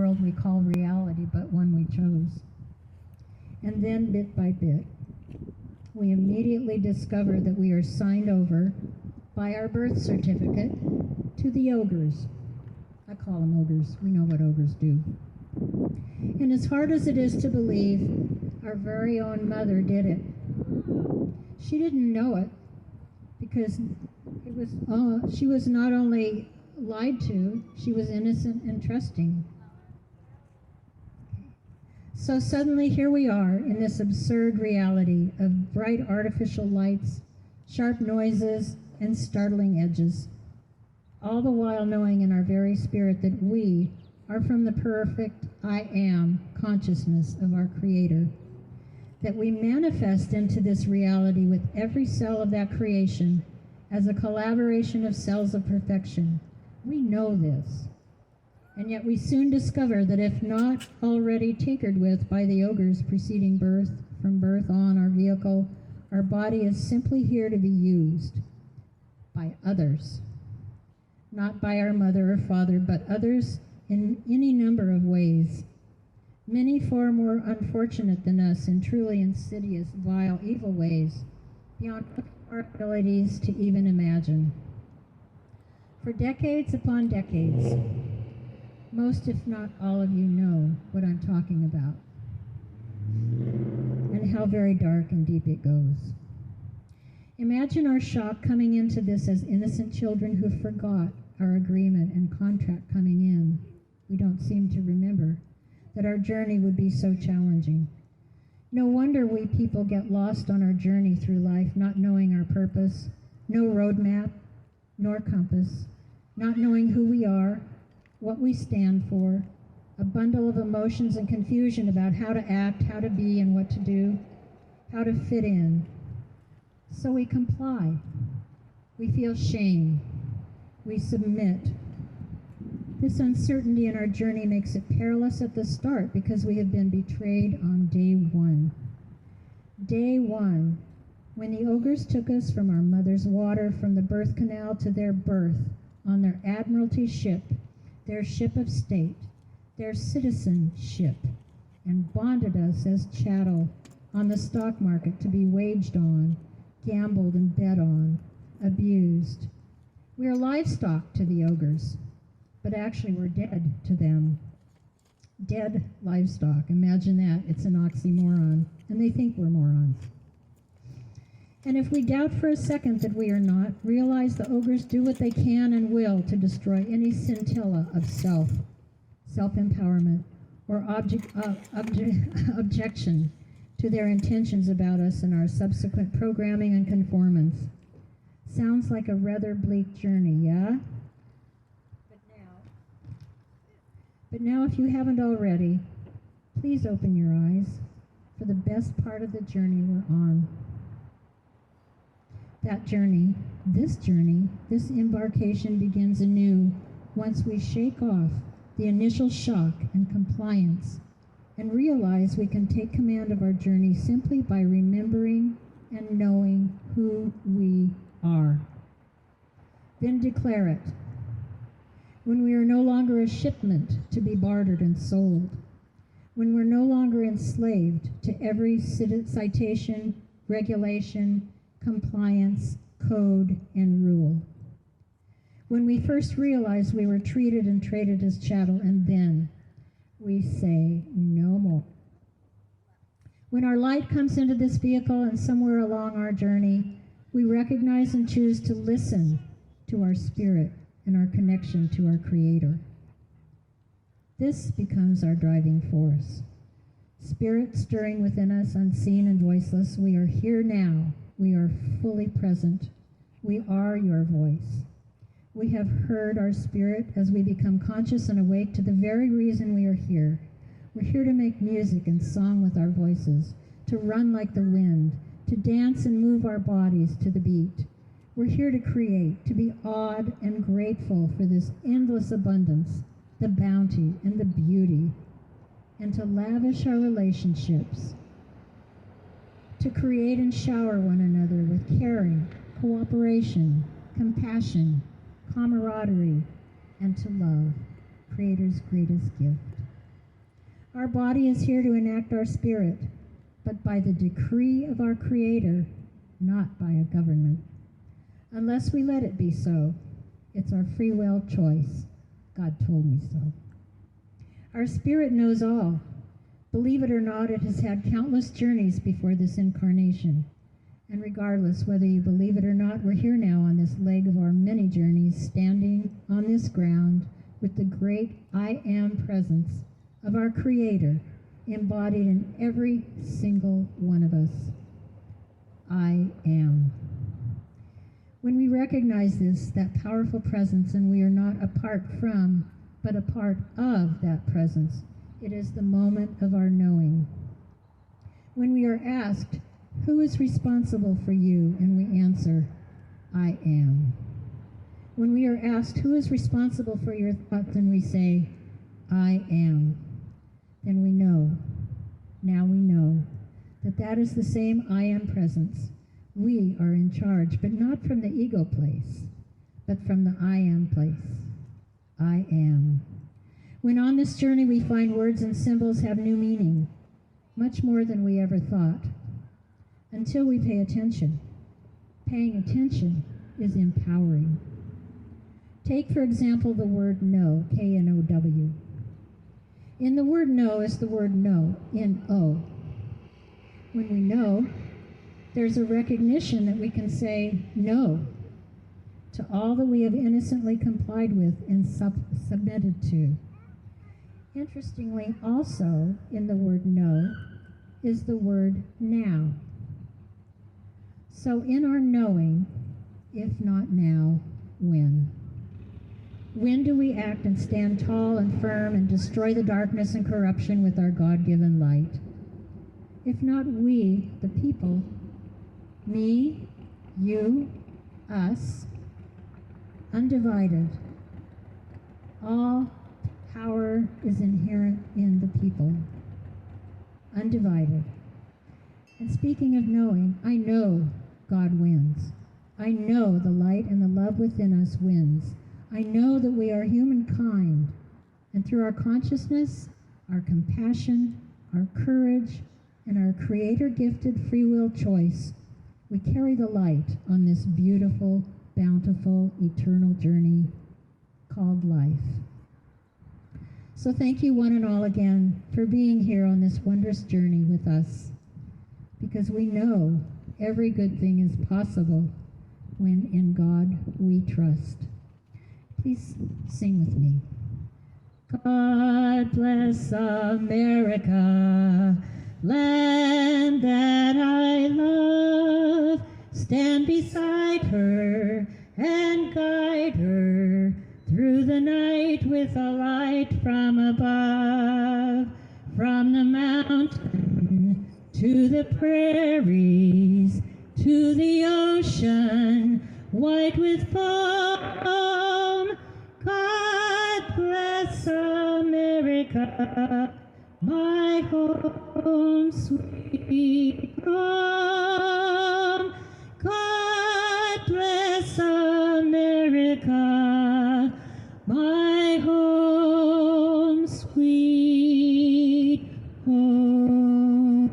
world we call reality, but one we chose. And then, bit by bit, we immediately discover that we are signed over by our birth certificate to the ogres. I call them ogres. We know what ogres do. And as hard as it is to believe, our very own mother did it. She didn't know it because she was not only lied to, she was innocent and trusting. So suddenly here we are in this absurd reality of bright artificial lights, sharp noises, and startling edges, all the while knowing in our very spirit that we are from the perfect I am consciousness of our Creator, that we manifest into this reality with every cell of that creation as a collaboration of cells of perfection. We know this. And yet we soon discover that if not already tinkered with by the ogres preceding birth, from birth on our vehicle, our body is simply here to be used by others. Not by our mother or father, but others in any number of ways. Many far more unfortunate than us in truly insidious, vile, evil ways, beyond our abilities to even imagine. For decades upon decades, most, if not all of you, know what I'm talking about and how very dark and deep it goes. Imagine our shock coming into this as innocent children who forgot our agreement and contract coming in. We don't seem to remember that our journey would be so challenging. No wonder we people get lost on our journey through life, not knowing our purpose, no roadmap, nor compass, not knowing who we are, what we stand for, a bundle of emotions and confusion about how to act, how to be, and what to do, how to fit in. So we comply. We feel shame. We submit. This uncertainty in our journey makes it perilous at the start because we have been betrayed on day one. Day one, when the ogres took us from our mother's water, from the birth canal to their birth, on their admiralty ship, their ship of state, their citizenship, and bonded us as chattel on the stock market to be waged on, gambled and bet on, abused. We are livestock to the ogres, but actually we're dead to them. Dead livestock. Imagine that. It's an oxymoron. And they think we're morons. And if we doubt for a second that we are not, realize the ogres do what they can and will to destroy any scintilla of self-empowerment, or objection to their intentions about us and our subsequent programming and conformance. Sounds like a rather bleak journey, yeah? But now, if you haven't already, please open your eyes for the best part of the journey we're on. That journey, this embarkation begins anew once we shake off the initial shock and compliance and realize we can take command of our journey simply by remembering and knowing who we are. Then declare it. When we are no longer a shipment to be bartered and sold. When we're no longer enslaved to every citation, regulation, compliance, code, and rule. When we first realized we were treated and traded as chattel, and then we say no more. When our light comes into this vehicle and somewhere along our journey, we recognize and choose to listen to our spirit and our connection to our Creator. This becomes our driving force. Spirit stirring within us, unseen and voiceless, we are here now. We are fully present. We are your voice. We have heard our spirit as we become conscious and awake to the very reason we are here. We're here to make music and song with our voices, to run like the wind, to dance and move our bodies to the beat. We're here to create, to be awed and grateful for this endless abundance, the bounty and the beauty, and to lavish our relationships, to create and shower one another with caring, cooperation, compassion, camaraderie, and to love, Creator's greatest gift. Our body is here to enact our spirit, but by the decree of our Creator, not by a government. Unless we let it be so, it's our free will choice. God told me so. Our spirit knows all. Believe it or not, it has had countless journeys before this incarnation. And regardless whether you believe it or not, we're here now on this leg of our many journeys, standing on this ground with the great I Am presence of our Creator embodied in every single one of us. I am. When we recognize this, that powerful presence, and we are not apart from, but a part of that presence, it is the moment of our knowing. When we are asked, who is responsible for you? And we answer, I am. When we are asked, who is responsible for your thoughts? And we say, I am. Then we know, now we know, that that is the same I am presence. We are in charge, but not from the ego place, but from the I am place. I am. When on this journey we find words and symbols have new meaning, much more than we ever thought, until we pay attention. Paying attention is empowering. Take, for example, the word know, K-N-O-W. In the word know is the word know, N-O. When we know, there's a recognition that we can say no to all that we have innocently complied with and submitted to. Interestingly, also in the word no is the word now. So in our knowing, if not now, when? When do we act and stand tall and firm and destroy the darkness and corruption with our God-given light? If not we, the people, me, you, us, undivided, all power is inherent in the people, undivided. And speaking of knowing, I know God wins. I know the light and the love within us wins. I know that we are humankind, and through our consciousness, our compassion, our courage, and our Creator-gifted free will choice, we carry the light on this beautiful, bountiful, eternal journey called life. So thank you one and all again for being here on this wondrous journey with us, because we know every good thing is possible when in God we trust. Please sing with me. God bless America, land that I love. Stand beside her and guide her through the night with a light from above. From the mountain to the prairies, to the ocean, white with foam. God bless America, my home, sweet home. God bless America, my home, sweet home.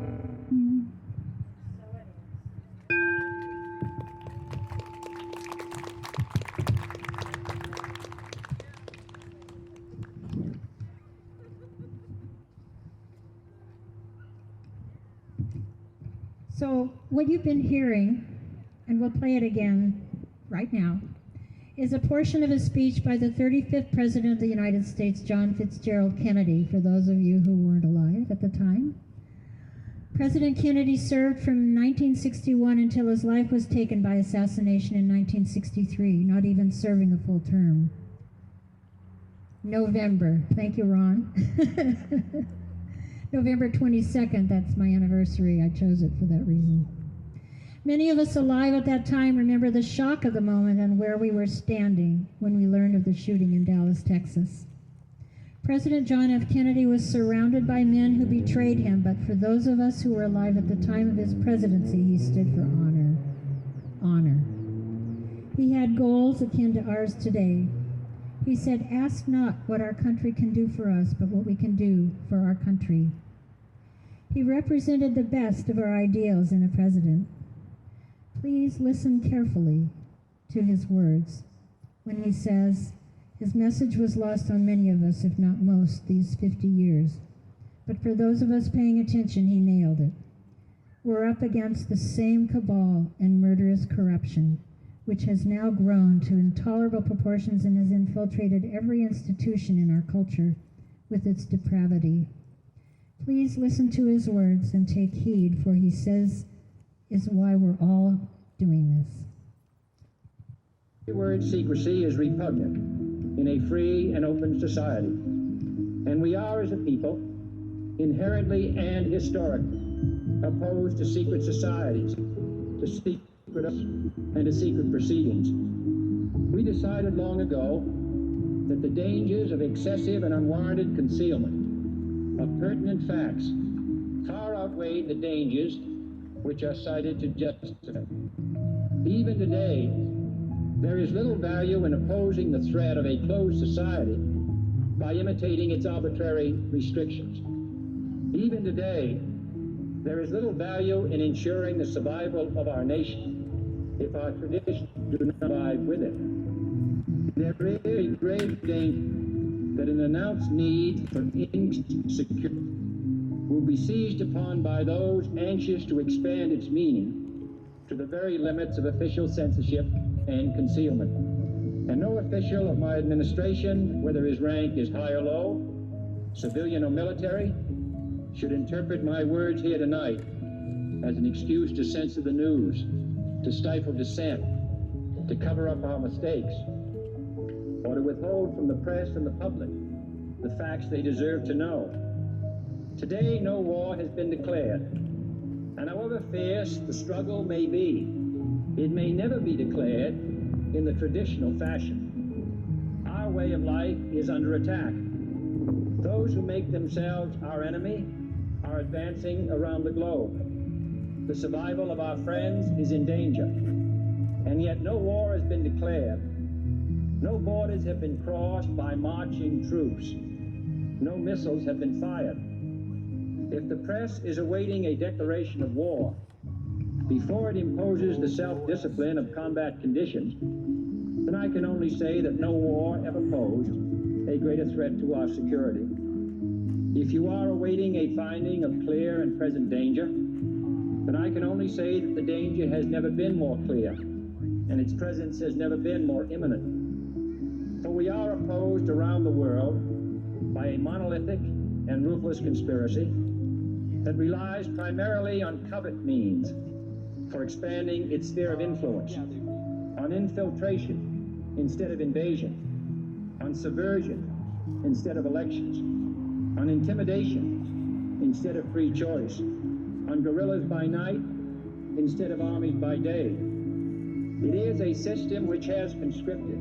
So what you've been hearing, and we'll play it again right now, is a portion of a speech by the 35th President of the United States, John Fitzgerald Kennedy, for those of you who weren't alive at the time. President Kennedy served from 1961 until his life was taken by assassination in 1963, not even serving a full term. November, thank you, Ron. November 22nd, that's my anniversary. I chose it for that reason. Many of us alive at that time remember the shock of the moment and where we were standing when we learned of the shooting in Dallas, Texas. President John F. Kennedy was surrounded by men who betrayed him, but for those of us who were alive at the time of his presidency, he stood for honor. Honor. He had goals akin to ours today. He said, "Ask not what our country can do for us, but what we can do for our country." He represented the best of our ideals in a president. Please listen carefully to his words when he says, "His message was lost on many of us, if not most, these 50 years. But for those of us paying attention, he nailed it. We're up against the same cabal and murderous corruption, which has now grown to intolerable proportions and has infiltrated every institution in our culture with its depravity. Please listen to his words and take heed, for he says is why we're all doing this." The word secrecy is repugnant in a free and open society, and we are, as a people, inherently and historically opposed to secret societies, to secret and to secret proceedings. We decided long ago that the dangers of excessive and unwarranted concealment of pertinent facts far outweighed the dangers which are cited to justify. Even today, there is little value in opposing the threat of a closed society by imitating its arbitrary restrictions. Even today, there is little value in ensuring the survival of our nation if our traditions do not abide with it. There is a grave danger that an announced need for insecurity will be seized upon by those anxious to expand its meaning to the very limits of official censorship and concealment. And no official of my administration, whether his rank is high or low, civilian or military, should interpret my words here tonight as an excuse to censor the news, to stifle dissent, to cover up our mistakes, or to withhold from the press and the public the facts they deserve to know. Today, no war has been declared, and however fierce the struggle may be, it may never be declared in the traditional fashion. Our way of life is under attack. Those who make themselves our enemy are advancing around the globe. The survival of our friends is in danger, and yet no war has been declared. No borders have been crossed by marching troops. No missiles have been fired. If the press is awaiting a declaration of war before it imposes the self-discipline of combat conditions, then I can only say that no war ever posed a greater threat to our security. If you are awaiting a finding of clear and present danger, then I can only say that the danger has never been more clear, and its presence has never been more imminent. For we are opposed around the world by a monolithic and ruthless conspiracy that relies primarily on covert means for expanding its sphere of influence, on infiltration instead of invasion, on subversion instead of elections, on intimidation instead of free choice, on guerrillas by night instead of armies by day. It is a system which has conscripted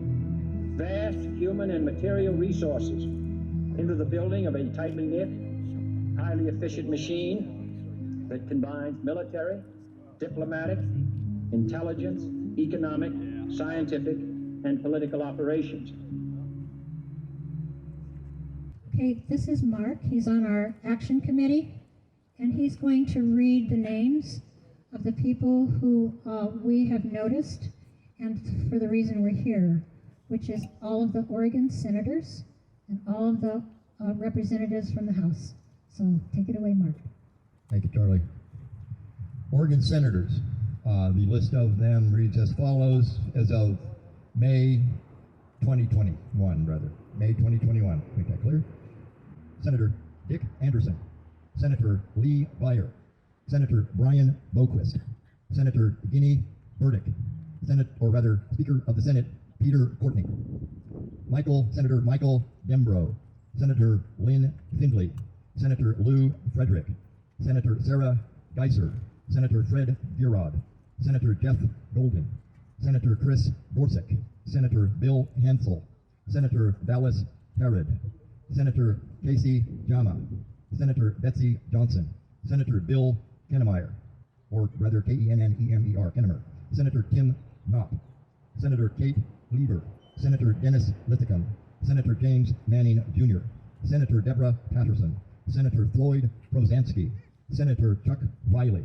vast human and material resources into the building of a tightly knit, highly efficient machine that combines military, diplomatic, intelligence, economic, scientific, and political operations. Okay, this is Mark. He's on our action committee, and he's going to read the names of the people who we have noticed and for the reason we're here, which is all of the Oregon senators and all of the representatives from the House. So take it away, Mark. Thank you, Charlie. Oregon senators. The list of them reads as follows as of May 2021, rather. May 2021. Make that clear. Senator Dick Anderson. Senator Lee Byer. Senator Brian Boquist. Senator Guinea Burdick. Speaker of the Senate Peter Courtney. Senator Michael Dembro. Senator Lynn Findley. Senator Lou Frederick. Senator Sarah Geiser. Senator Fred Gurod. Senator Jeff Golden. Senator Chris Gorsuch. Senator Bill Hansel. Senator Dallas Harrod. Senator Casey Jama. Senator Betsy Johnson. Senator Bill Kennemeyer, or rather Kennemer. Kennemer. Senator Tim Knopp. Senator Kate Lieber. Senator Dennis Lithicum. Senator James Manning Jr., Senator Deborah Patterson, Senator Floyd Prozansky, Senator Chuck Riley,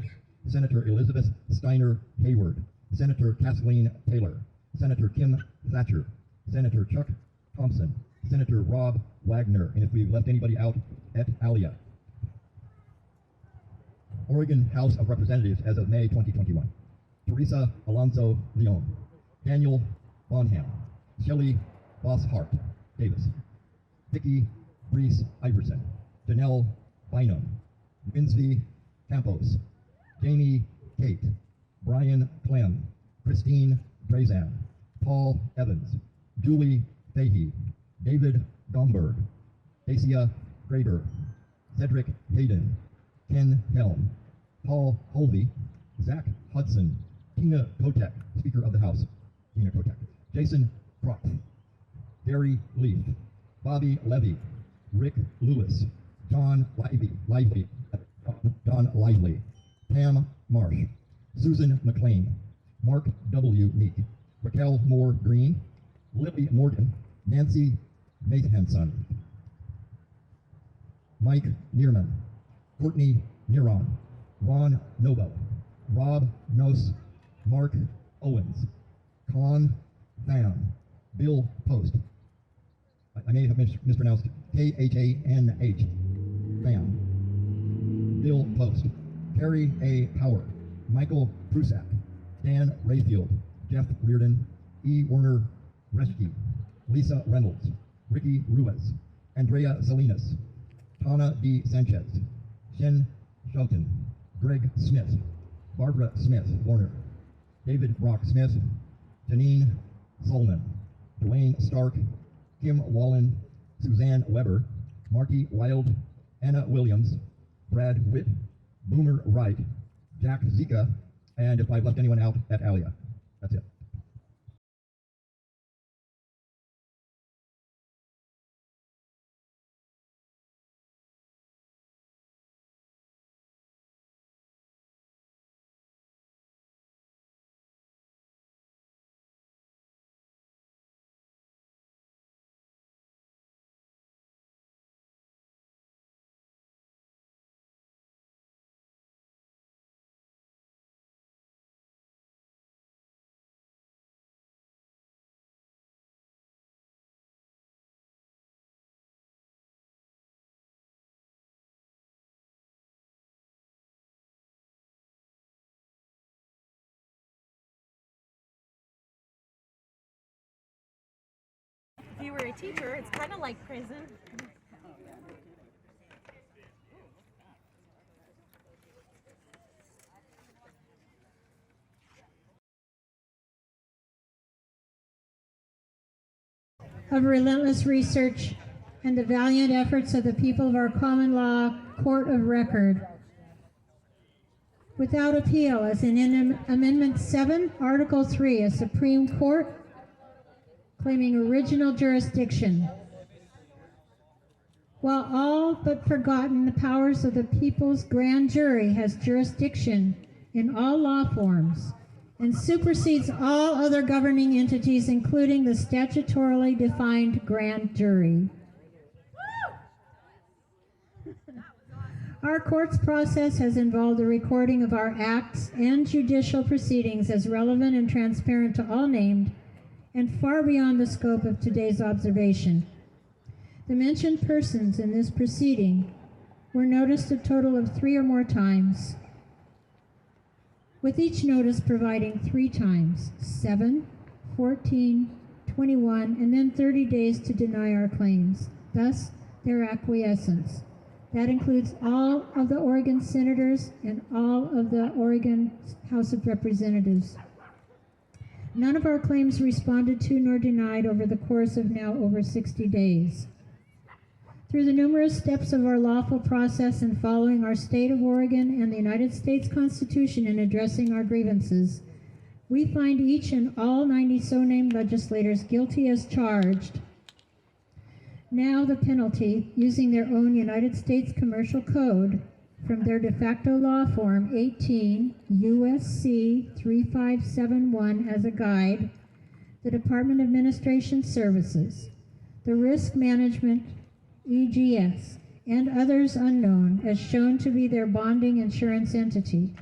Senator Elizabeth Steiner Hayward, Senator Kathleen Taylor, Senator Kim Thatcher, Senator Chuck Thompson, Senator Rob Wagner, and if we've left anybody out, et alia. Oregon House of Representatives as of May 2021. Teresa Alonso Leon, Daniel Bonham, Shelley Bosshart Davis, Vicki Reese Iverson, Janelle Bynum, Winsby Campos, Jamie Kate, Brian Clem, Christine Drazan, Paul Evans, Julie Fahey, David Gomberg, Dacia Graber, Cedric Hayden, Ken Helm, Paul Holvey, Zach Hudson, Tina Kotek, Speaker of the House, Tina Kotek, Jason Kropp, Gary Leaf, Bobby Levy, Rick Lewis, John Lively, Pam Marsh, Susan McLean, Mark W. Meek, Raquel Moore Green, Lily Morgan, Nancy Nathanson, Mike Neerman, Courtney Neron, Ron Nobo, Rob Nos, Mark Owens, Con Pham, Bill Post, I may have mispronounced K-H-A-N-H, Pham, Bill Post, Terry A. Power, Michael Prusak, Dan Rayfield, Jeff Reardon, E. Werner Reschke, Lisa Reynolds, Ricky Ruiz, Andrea Salinas, Tana D. Sanchez, Shen Shelton, Greg Smith, Barbara Smith Warner, David Brock Smith, Janine Solman, Dwayne Stark, Kim Wallen, Suzanne Weber, Marty Wild, Anna Williams, Brad Witt, Boomer Wright, Jack Zika, and if I've left anyone out, at Alia. That's it. If you were a teacher, it's kind of like prison. Of relentless research and the valiant efforts of the people of our common law court of record. Without appeal, as in Amendment 7, Article 3, a Supreme Court claiming original jurisdiction. While all but forgotten, the powers of the people's grand jury has jurisdiction in all law forms and supersedes all other governing entities, including the statutorily defined grand jury. Our court's process has involved the recording of our acts and judicial proceedings as relevant and transparent to all named and far beyond the scope of today's observation. The mentioned persons in this proceeding were noticed a total of 3 or more times, with each notice providing 3 times, 7, 14, 21, and then 30 days to deny our claims, thus their acquiescence. That includes all of the Oregon Senators and all of the Oregon House of Representatives. None of our claims responded to nor denied over the course of now over 60 days. Through the numerous steps of our lawful process and following our state of Oregon and the United States Constitution in addressing our grievances, we find each and all 90 so-named legislators guilty as charged. Now the penalty, using their own United States Commercial Code from their de facto law form 18 USC 3571 as a guide, the Department of Administration Services, The risk management, EGS, and others unknown, as shown to be their bonding insurance entity,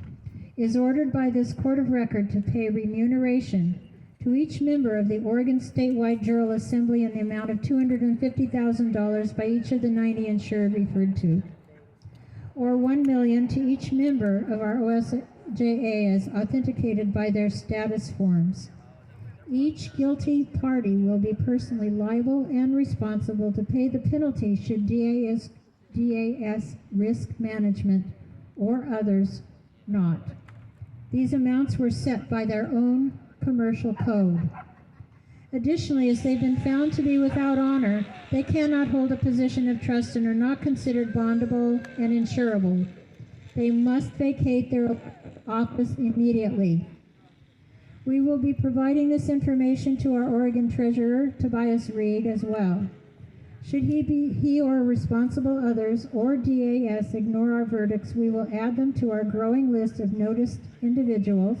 is ordered by this court of record to pay remuneration to each member of the Oregon Statewide Jural Assembly in the amount of $250,000 by each of the 90 insured referred to, or $1 million to each member of our OSJA as authenticated by their status forms. Each guilty party will be personally liable and responsible to pay the penalty should DAS Risk Management or others not. These amounts were set by their own commercial code. Additionally, as they've been found to be without honor, they cannot hold a position of trust and are not considered bondable and insurable. They must vacate their office immediately. We will be providing this information to our Oregon Treasurer, Tobias Reed, as well. Should he or responsible others or DAS ignore our verdicts, we will add them to our growing list of noticed individuals,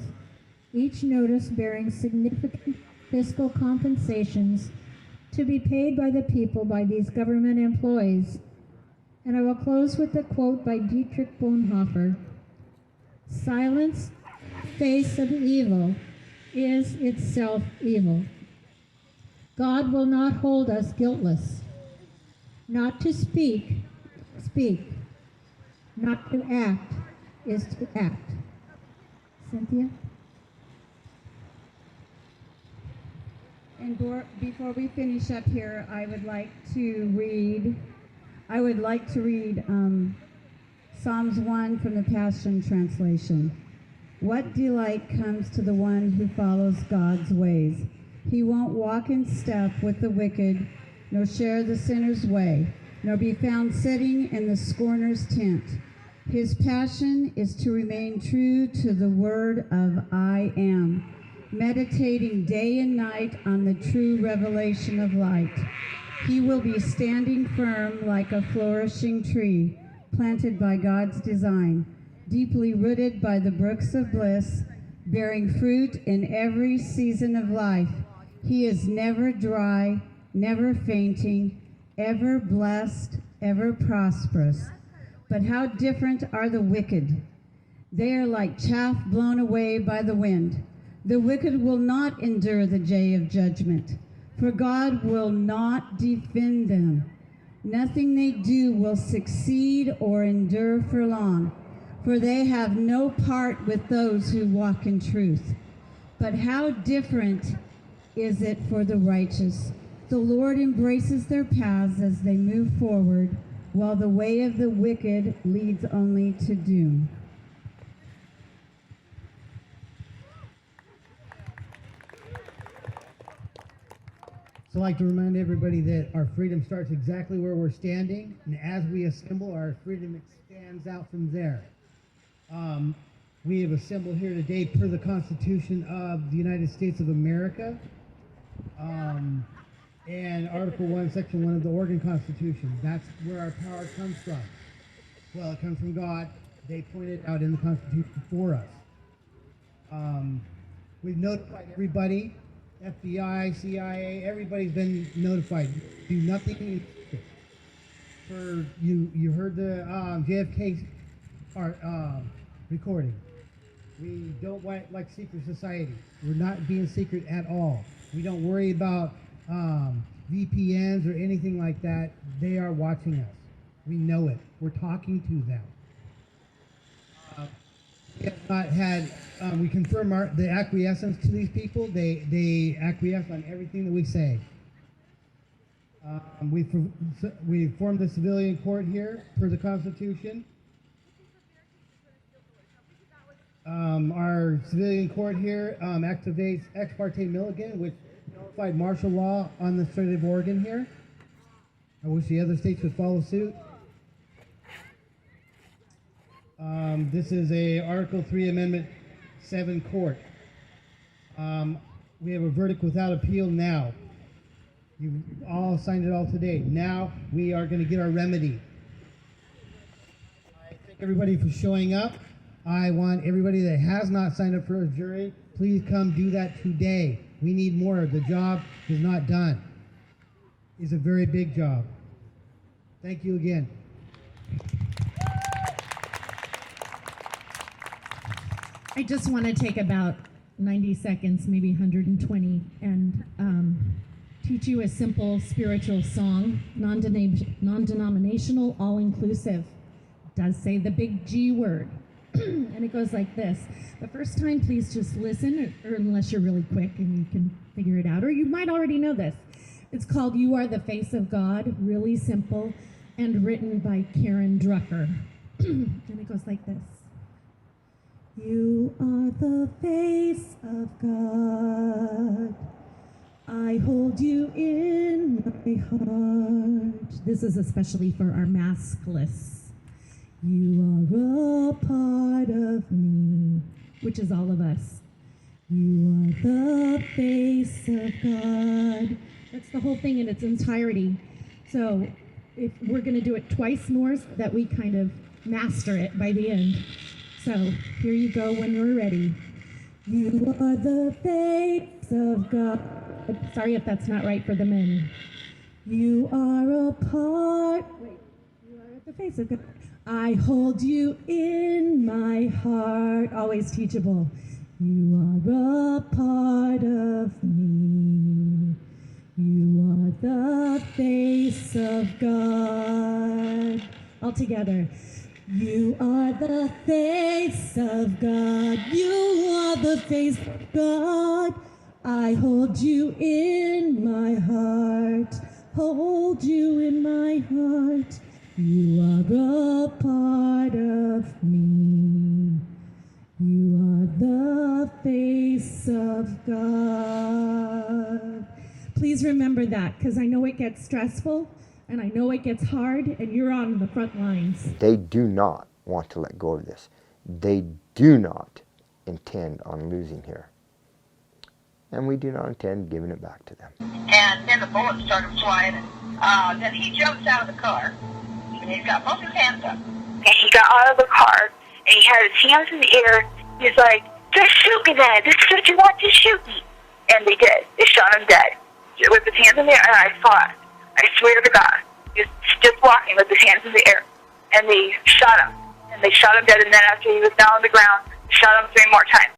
each notice bearing significant fiscal compensations to be paid by the people by these government employees. And I will close with a quote by Dietrich Bonhoeffer. Silence, face of evil, is itself evil. God will not hold us guiltless. Not to speak, speak. Not to act is to act. Cynthia? And before we finish up here, I would like to read Psalms 1 from the Passion Translation. What delight comes to the one who follows God's ways. He won't walk in step with the wicked, nor share the sinner's way, nor be found sitting in the scorner's tent. His passion is to remain true to the word of I am, meditating day and night on the true revelation of light. He will be standing firm like a flourishing tree, planted by God's design, deeply rooted by the brooks of bliss, bearing fruit in every season of life. He is never dry, never fainting, ever blessed, ever prosperous. But how different are the wicked? They are like chaff blown away by the wind. The wicked will not endure the day of judgment, for God will not defend them. Nothing they do will succeed or endure for long, for they have no part with those who walk in truth. But how different is it for the righteous? The Lord embraces their paths as they move forward, while the way of the wicked leads only to doom. So I'd like to remind everybody that our freedom starts exactly where we're standing, and as we assemble, our freedom expands out from there. We have assembled here today per the Constitution of the United States of America, and Article 1, Section 1 of the Oregon Constitution. That's where our power comes from. Well, it comes from God. They pointed out in the Constitution for us. We've notified everybody, FBI, CIA, everybody's been notified. Do nothing in secret. For you heard the JFK recording. We don't like secret society. We're not being secret at all. We don't worry about VPNs or anything like that. They are watching us. We know it. We're talking to them. We have not had, we confirm the acquiescence to these people. They acquiesce on everything that we say. We formed the civilian court here per the Constitution. Our civilian court here activates ex parte Milligan, which notified martial law on the state of Oregon here. I wish the other states would follow suit. This is a Article 3 Amendment 7 court. We have a verdict without appeal now. You all signed it all today. Now we are going to get our remedy. I thank everybody for showing up. I want everybody that has not signed up for a jury, please come do that today. We need more. The job is not done. is a very big job. Thank you again. I just want to take about 90 seconds, maybe 120, and teach you a simple spiritual song, non-denominational, all-inclusive. It does say the big G word, and it goes like this. The first time, please just listen, or unless you're really quick and you can figure it out, or you might already know this. It's called You Are the Face of God, really simple, and written by Karen Drucker. And it goes like this. You are the face of God. I hold you in my heart. This is especially for our maskless. You are a part of me, which is all of us. You are the face of God. That's the whole thing in its entirety. So if we're going to do it twice more, so that we kind of master it by the end. So here you go when we're ready. You are the face of God. Sorry if that's not right for the men. You are a part. Wait, you are the face of God. I hold you in my heart. Always teachable. You are a part of me. You are the face of God. All together. You are the face of God. You are the face of God. I hold you in my heart. Hold you in my heart. You are a part of me. You are the face of God. Please remember that, because I know it gets stressful. And I know it gets hard, and you're on the front lines. They do not want to let go of this. They do not intend on losing here. And we do not intend giving it back to them. And then the bullets started flying. And then he jumps out of the car. And he's got both his hands up. And he got out of the car, and he had his hands in the air. He's like, just shoot me then. This is what you want, to shoot me. And they did. They shot him dead. With his hands in the air, and I saw it. I swear to God, he was just walking with his hands in the air, and they shot him. And they shot him dead, and then after he was down on the ground, they shot him 3 more times.